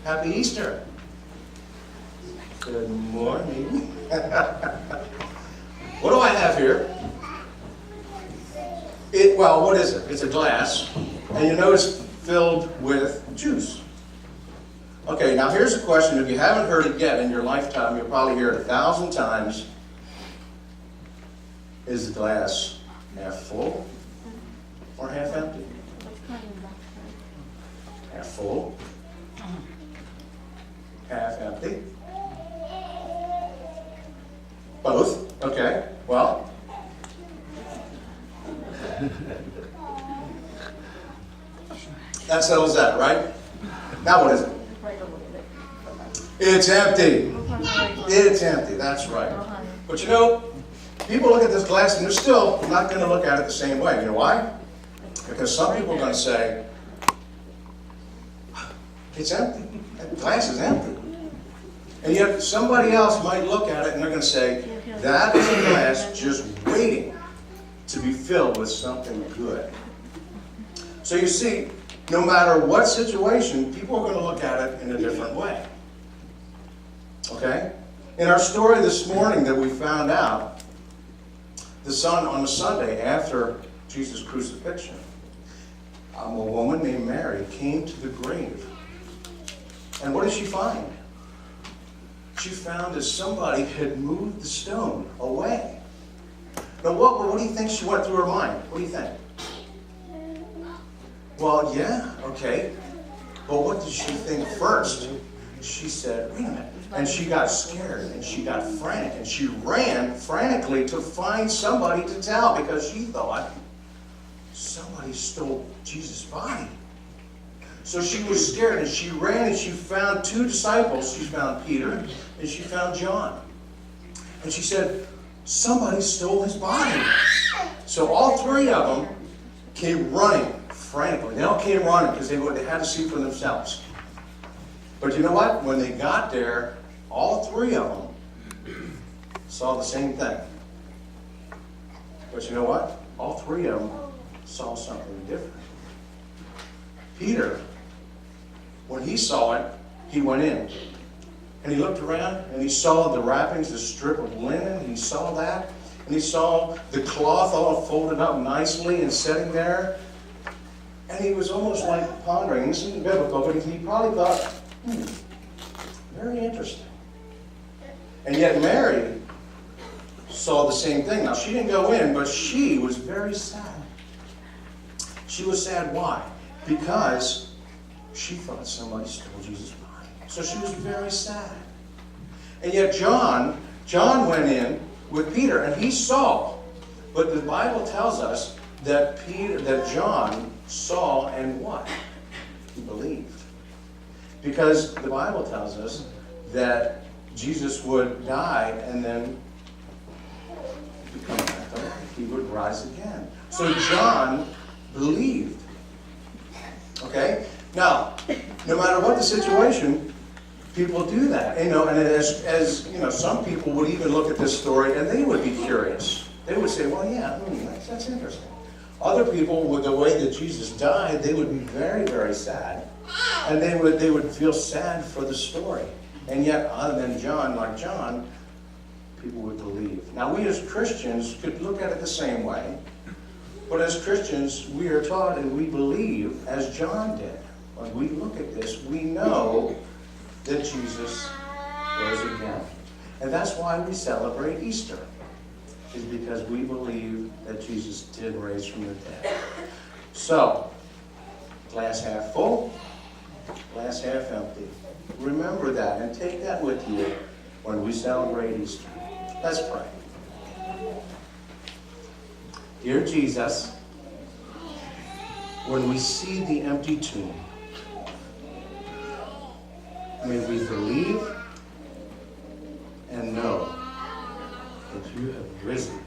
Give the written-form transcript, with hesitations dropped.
Happy Easter. Good morning. What do I have here? Well, what is it? It's a glass. And you notice filled with juice. Okay, now here's a question. If you haven't heard it yet in your lifetime, you'll probably hear it 1,000 times. Is the glass half full or half empty? Half full, half empty. Both. Okay, well. That settles that, right? Now what is it? It's empty. It's empty, that's right. But you know, people look at this glass and they're still not going to look at it the same way. You know why? Because some people are going to say, it's empty. That glass is empty. And yet somebody else might look at it and they're going to say, that is a glass just waiting to be filled with something good. So you see, no matter what situation, people are going to look at it in a different way. Okay? In our story this morning that we found out, on the Sunday after Jesus' crucifixion, a woman named Mary came to the grave. And what did she find? She found that somebody had moved the stone away. Now, what do you think she went through her mind? What do you think? Well, yeah, okay. But what did she think first? She said, wait a minute. And she got scared and she got frantic and she ran frantically to find somebody to tell because she thought somebody stole Jesus' body. So she was scared and she ran and she found two disciples. She found Peter and she found John. And she said, somebody stole his body. So all three of them came running frantically. They all came running because they had to see for themselves. But you know what? When they got there, all three of them saw the same thing. But you know what? All three of them saw something different. Peter, when he saw it, he went in. And he looked around and he saw the wrappings, the strip of linen. He saw that. And he saw the cloth all folded up nicely and sitting there. And he was almost like pondering. This isn't biblical, but he probably thought, very interesting. And yet Mary saw the same thing. Now, she didn't go in, but she was very sad. She was sad. Why? Because she thought somebody stole Jesus' body. So she was very sad. And yet John went in with Peter, and he saw. But the Bible tells us that John saw and what? He believed. Because the Bible tells us that Jesus would die and then become back to life. He would rise again. So John believed. Okay? Now, no matter what the situation, people do that. And as you know, some people would even look at this story and they would be curious. They would say, well, yeah, that's interesting. Other people, with the way that Jesus died, they would be very, very sad. And they would feel sad for the story. And yet, other than John, like John, people would believe. Now, we as Christians could look at it the same way. But as Christians, we are taught and we believe as John did. When we look at this, we know that Jesus rose again. And that's why we celebrate Easter, is because we believe that Jesus did raise from the dead. So, glass half full, glass half empty. Remember that and take that with you when we celebrate Easter. Let's pray. Dear Jesus, when we see the empty tomb, may we believe and know that you have risen